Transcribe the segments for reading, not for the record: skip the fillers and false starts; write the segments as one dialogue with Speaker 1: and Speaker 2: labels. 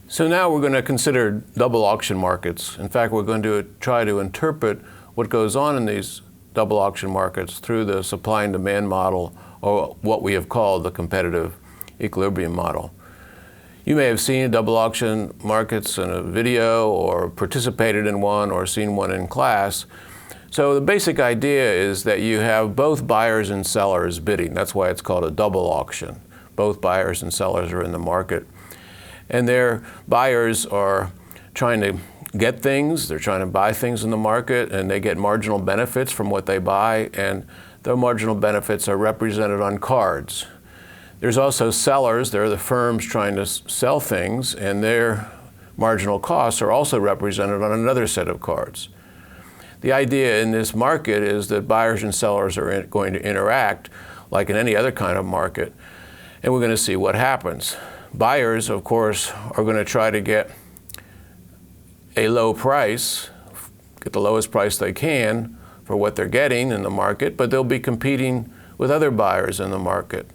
Speaker 1: So now we're going to consider double auction markets. In fact, we're going to try to interpret what goes on in these double auction markets through the supply and demand model, or what we have called the competitive equilibrium model. You may have seen double auction markets in a video, or participated in one, or seen one in class. So the basic idea is that you have both buyers and sellers bidding. That's why it's called a double auction. Both buyers and sellers are in the market. And their buyers are trying to get things, they're trying to buy things in the market, and they get marginal benefits from what they buy, and their marginal benefits are represented on cards. There's also sellers, they're the firms trying to sell things, and their marginal costs are also represented on another set of cards. The idea in this market is that buyers and sellers are going to interact like in any other kind of market, and we're going to see what happens. Buyers, of course, are going to try to get a low price, get the lowest price they can for what they're getting in the market, but they'll be competing with other buyers in the market.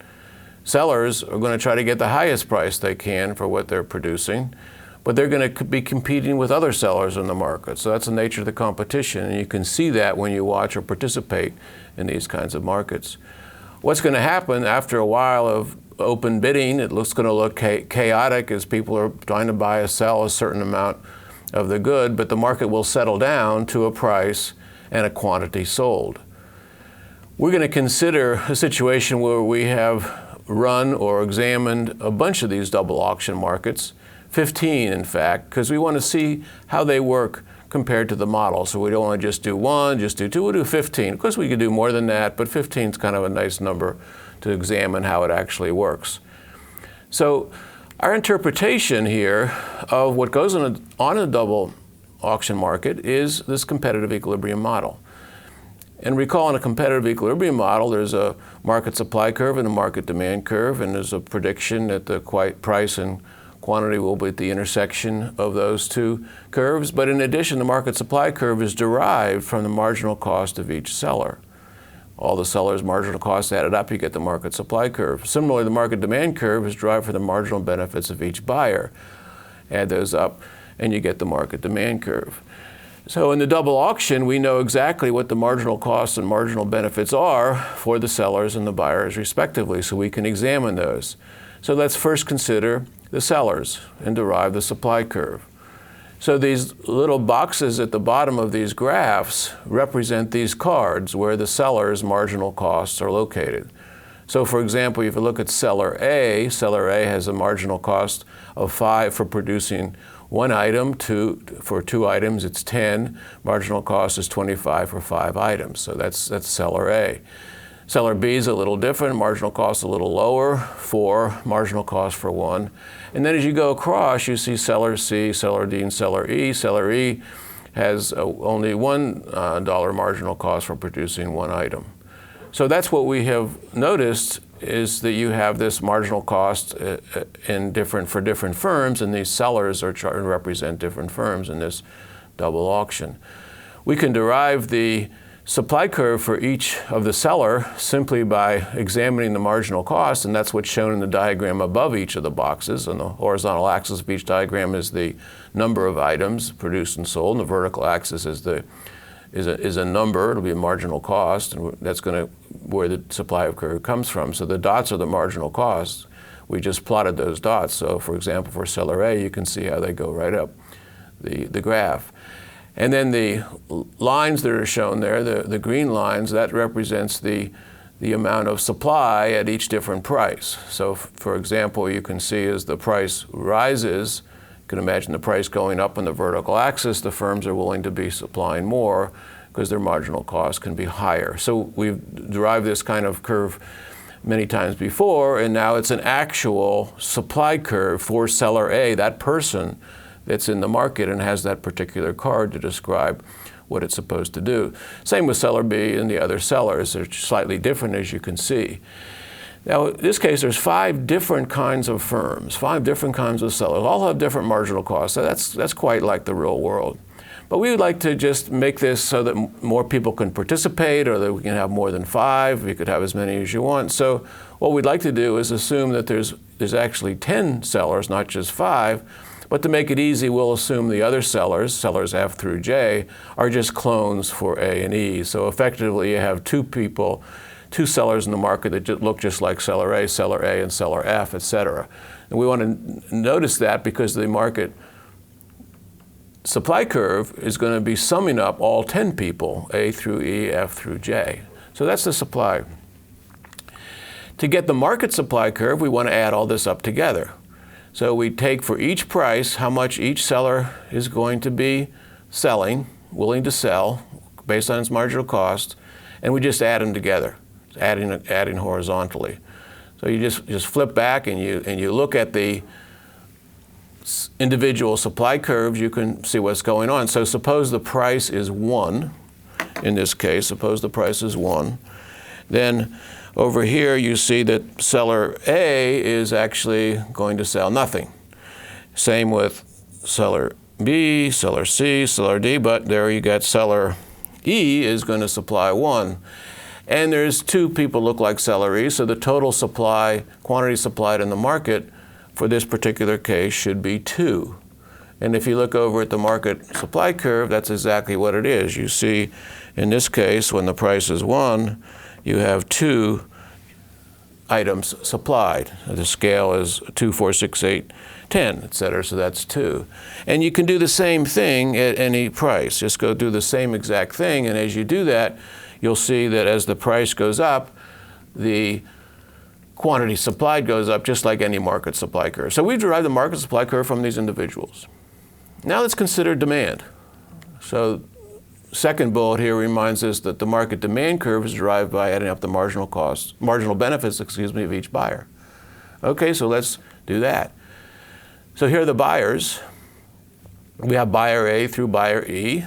Speaker 1: Sellers are going to try to get the highest price they can for what they're producing, but they're going to be competing with other sellers in the market. So that's the nature of the competition, and you can see that when you watch or participate in these kinds of markets. What's going to happen after a while of open bidding, it's going to look chaotic as people are trying to buy or sell a certain amount of the good, but the market will settle down to a price and a quantity sold. We're going to consider a situation where we have run or examined a bunch of these double auction markets, 15 in fact, because we want to see how they work compared to the model. So we don't want to just do one, just do two, we'll do 15. Of course we could do more than that, but 15 is kind of a nice number to examine how it actually works. So our interpretation here of what goes on a double auction market is this competitive equilibrium model. And recall, in a competitive equilibrium model, there's a market supply curve and a market demand curve, and there's a prediction that the price and quantity will be at the intersection of those two curves. But in addition, the market supply curve is derived from the marginal cost of each seller. All the sellers' marginal costs added up, you get the market supply curve. Similarly, the market demand curve is derived from the marginal benefits of each buyer. Add those up, and you get the market demand curve. So in the double auction, we know exactly what the marginal costs and marginal benefits are for the sellers and the buyers respectively, so we can examine those. So let's first consider the sellers and derive the supply curve. So these little boxes at the bottom of these graphs represent these cards where the seller's marginal costs are located. So for example, if you look at seller A has a marginal cost of 5 for producing one item. For 2 items, it's 10. Marginal cost is 25 for 5 items. So that's seller A. Seller B is a little different, marginal cost a little lower, 4, marginal cost for 1. And then as you go across, you see seller C, seller D, and seller E. Seller E has only $1 marginal cost for producing one item. So that's what we have noticed, is that you have this marginal cost for different firms, and these sellers are trying to represent different firms in this double auction. We can derive the supply curve for each of the seller simply by examining the marginal cost, and that's what's shown in the diagram above each of the boxes. And the horizontal axis of each diagram is the number of items produced and sold, and the vertical axis is a number. It'll be a marginal cost, and that's where the supply curve comes from. So the dots are the marginal costs. We just plotted those dots. So for example, for seller A, you can see how they go right up the graph. And then the lines that are shown there, the green lines, that represents the amount of supply at each different price. So for example, you can see as the price rises, you can imagine the price going up on the vertical axis, the firms are willing to be supplying more because their marginal cost can be higher. So we've derived this kind of curve many times before, and now it's an actual supply curve for seller A, that person that's in the market and has that particular card to describe what it's supposed to do. Same with seller B and the other sellers. They're slightly different, as you can see. Now, in this case, there's 5 different kinds of firms, 5 different kinds of sellers, all have different marginal costs. So that's quite like the real world. But we would like to just make this so that more people can participate, or that we can have more than 5. We could have as many as you want. So what we'd like to do is assume that there's actually 10 sellers, not just 5, But to make it easy, we'll assume the other sellers, sellers F through J, are just clones for A and E. So effectively, you have two sellers in the market that look just like seller A, and seller F, et cetera. And we want to notice that because the market supply curve is going to be summing up all 10 people, A through E, F through J. So that's the supply. To get the market supply curve, we want to add all this up together. So we take for each price how much each seller is going to be selling, willing to sell, based on its marginal cost, and we just add them together, adding horizontally. So you just flip back and you look at the individual supply curves, you can see what's going on. So suppose the price is 1, in this case, suppose the price is 1. Then over here you see that seller A is actually going to sell nothing. Same with seller B, seller C, seller D, but there you got seller E is going to supply 1. And there's 2 people look like seller E, so the total supply, quantity supplied in the market for this particular case should be 2. And if you look over at the market supply curve, that's exactly what it is. You see, in this case, when the price is 1, you have 2 items supplied. The scale is 2, 4, 6, 8, 10, et cetera, so that's 2. And you can do the same thing at any price. Just go do the same exact thing, and as you do that, you'll see that as the price goes up, the quantity supplied goes up just like any market supply curve. So we derive the market supply curve from these individuals. Now let's consider demand. So second bullet here reminds us that the market demand curve is derived by adding up the marginal benefits, of each buyer. Okay, so let's do that. So here are the buyers. We have buyer A through buyer E.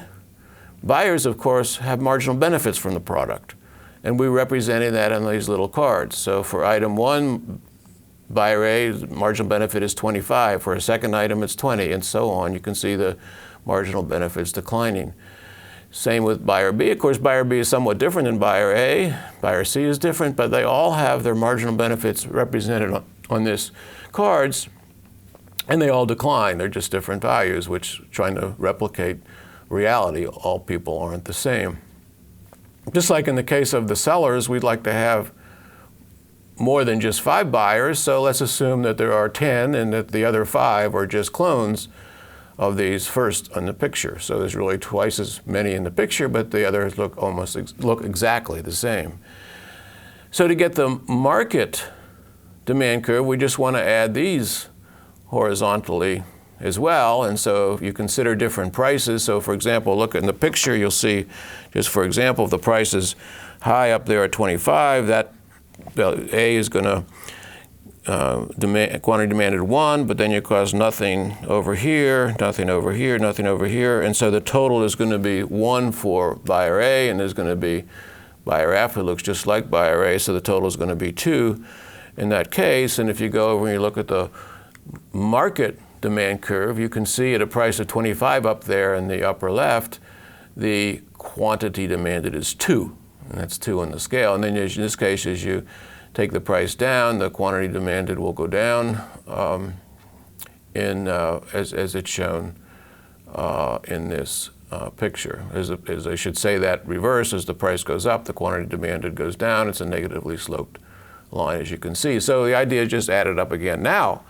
Speaker 1: Buyers, of course, have marginal benefits from the product, and we're representing that on these little cards. So for item 1, buyer A's marginal benefit is 25. For a second item, it's 20, and so on. You can see the marginal benefits declining. Same with buyer B. Of course, buyer B is somewhat different than buyer A. Buyer C is different, but they all have their marginal benefits represented on this cards, and they all decline. They're just different values, which trying to replicate reality. All people aren't the same. Just like in the case of the sellers, we'd like to have more than just 5 buyers, so let's assume that there are 10 and that the other 5 are just clones of these first on the picture. So there's really twice as many in the picture, but the others look exactly the same. So to get the market demand curve, we just want to add these horizontally as well. And so if you consider different prices, so for example, look in the picture, you'll see, just for example, if the price is high up there at 25, that A is going to quantity demanded 1, but then you cost nothing over here, nothing over here, nothing over here, and so the total is going to be 1 for buyer A, and there's going to be buyer F who looks just like buyer A, so the total is going to be 2 in that case. And if you go over and you look at the market demand curve, you can see at a price of 25 up there in the upper left, the quantity demanded is 2, and that's 2 on the scale. And then in this case, as you take the price down, the quantity demanded will go down as it's shown in this picture. As I should say that reverse, as the price goes up, the quantity demanded goes down. It's a negatively sloped line, as you can see. So the idea is just add it up again. Now,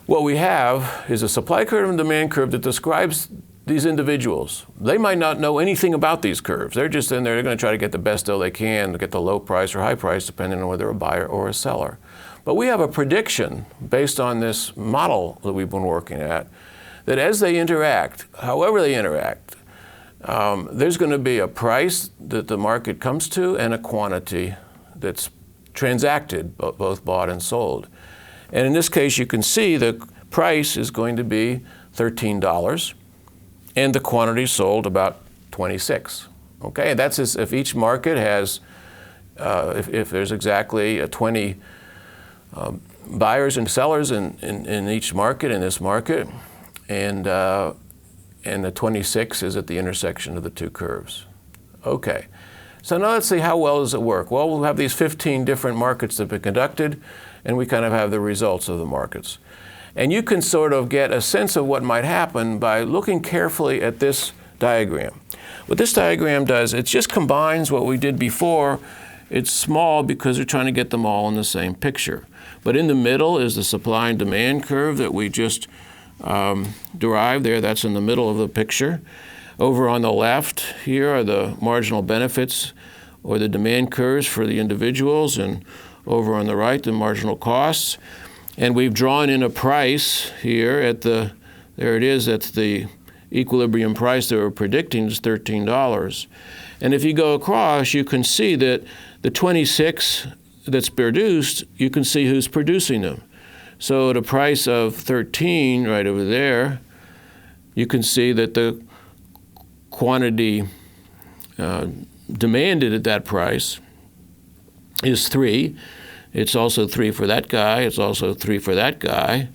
Speaker 1: what we have is a supply curve and demand curve that describes these individuals. They might not know anything about these curves. They're just in there, they're going to try to get the best deal they can to get the low price or high price, depending on whether they're a buyer or a seller. But we have a prediction based on this model that we've been working at, that as they interact, however they interact, there's going to be a price that the market comes to and a quantity that's transacted, both bought and sold. And in this case, you can see the price is going to be $13. And the quantity sold about 26. Okay, that's if each market has, if there's exactly 20 buyers and sellers in each market, in this market, and the 26 is at the intersection of the 2 curves. Okay, so now let's see how well does it work. Well, we'll have these 15 different markets that have been conducted, and we kind of have the results of the markets. And you can sort of get a sense of what might happen by looking carefully at this diagram. What this diagram does, it just combines what we did before. It's small because we're trying to get them all in the same picture. But in the middle is the supply and demand curve that we just derived there. That's in the middle of the picture. Over on the left here are the marginal benefits or the demand curves for the individuals, and over on the right, the marginal costs. And we've drawn in a price here at the, there it is, that's the equilibrium price that we're predicting is $13. And if you go across, you can see that the 26 that's produced, you can see who's producing them. So at a price of 13 right over there, you can see that the quantity demanded at that price is 3. It's also 3 for that guy. It's also 3 for that guy.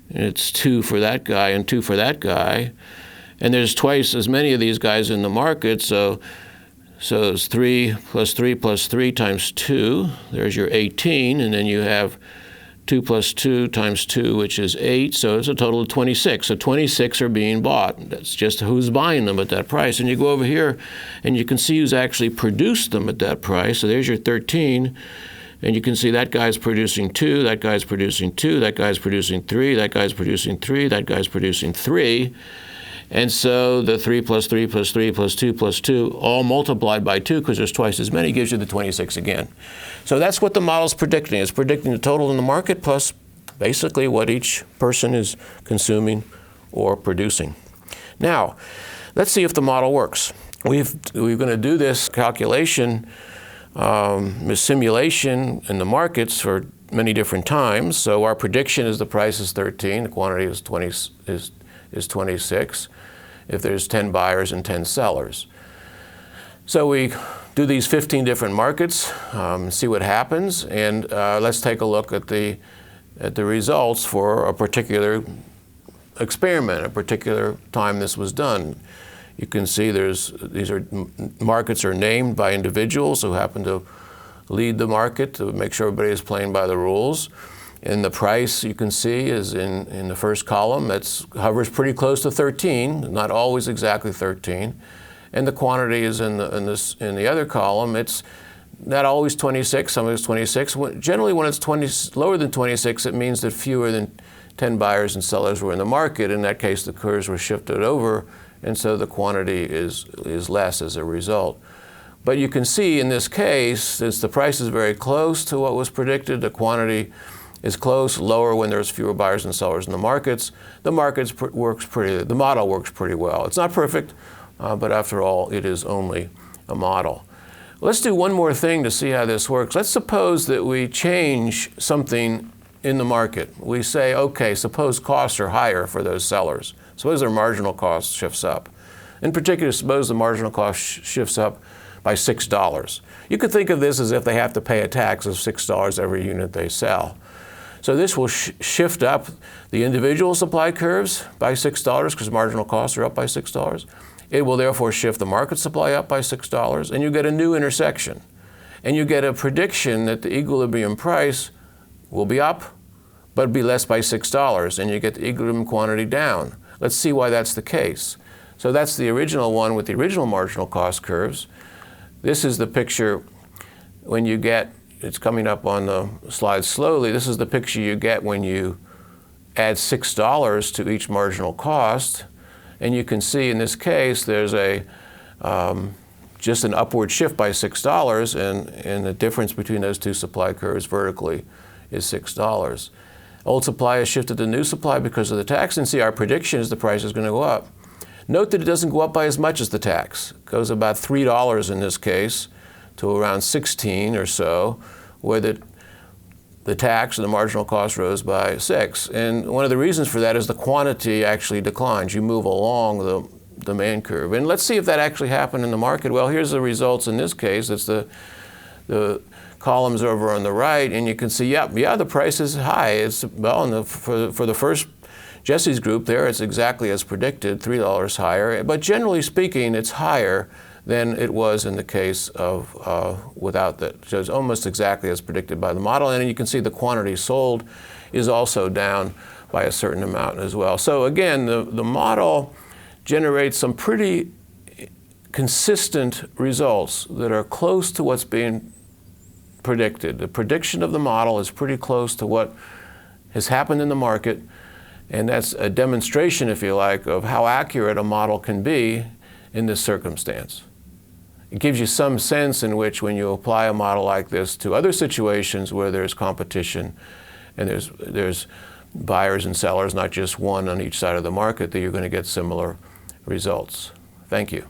Speaker 1: It's 2 for that guy and 2 for that guy. And there's twice as many of these guys in the market, so it's 3 plus 3 plus 3 times 2. There's your 18, and then you have 2 plus 2 times 2, which is 8, so it's a total of 26. So 26 are being bought. That's just who's buying them at that price. And you go over here, and you can see who's actually produced them at that price. So there's your 13. And you can see that guy's producing 2, that guy's producing 2, that guy's producing 3, that guy's producing 3, that guy's producing 3. And so the 3 plus 3 plus 3 plus 2 plus 2, all multiplied by 2 because there's twice as many, gives you the 26 again. So that's what the model's predicting. It's predicting the total in the market plus basically what each person is consuming or producing. Now, let's see if the model works. We're going to do this calculation, this simulation in the markets for many different times. So our prediction is the price is 13, the quantity is 26 if there's 10 buyers and 10 sellers. So we do these 15 different markets, see what happens, and let's take a look at the results for a particular experiment, a particular time this was done. You can see markets are named by individuals who happen to lead the market to make sure everybody is playing by the rules. And the price you can see is in the first column. That hovers pretty close to 13, not always exactly 13. And the quantity is in the other column. It's not always 26, sometimes 26. Generally, when it's lower than 26, it means that fewer than 10 buyers and sellers were in the market. In that case, the curves were shifted over, and so the quantity is less as a result. But you can see in this case, since the price is very close to what was predicted, the quantity is close, lower when there's fewer buyers and sellers in the markets. The model works pretty well. It's not perfect, but after all, it is only a model. Let's do one more thing to see how this works. Let's suppose that we change something in the market. We say, okay, suppose costs are higher for those sellers. Suppose their marginal cost shifts up. In particular, suppose the marginal cost shifts up by $6. You could think of this as if they have to pay a tax of $6 every unit they sell. So this will shift up the individual supply curves by $6 because marginal costs are up by $6. It will therefore shift the market supply up by $6, and you get a new intersection. And you get a prediction that the equilibrium price will be up, but be less by $6, and you get the equilibrium quantity down. Let's see why that's the case. So that's the original one with the original marginal cost curves. This is the picture when you get, it's coming up on the slide slowly, this is the picture you get when you add $6 to each marginal cost. And you can see in this case there's just an upward shift by $6, and the difference between those two supply curves vertically is $6. Old supply has shifted to new supply because of the tax, and see our prediction is the price is going to go up. Note that it doesn't go up by as much as the tax. It goes about $3 in this case to around 16 or so, where the tax and the marginal cost rose by 6. And one of the reasons for that is the quantity actually declines. You move along the demand curve. And let's see if that actually happened in the market. Well, here's the results in this case. It's the columns over on the right, and you can see, yeah, the price is high. It's, well, for the first Jesse's group there, it's exactly as predicted, $3 higher. But generally speaking, it's higher than it was in the case of without that. So it's almost exactly as predicted by the model. And you can see the quantity sold is also down by a certain amount as well. So again, the model generates some pretty consistent results that are close to what's being predicted. The prediction of the model is pretty close to what has happened in the market, and that's a demonstration, if you like, of how accurate a model can be in this circumstance. It gives you some sense in which when you apply a model like this to other situations where there's competition and there's buyers and sellers, not just one on each side of the market, that you're going to get similar results. Thank you.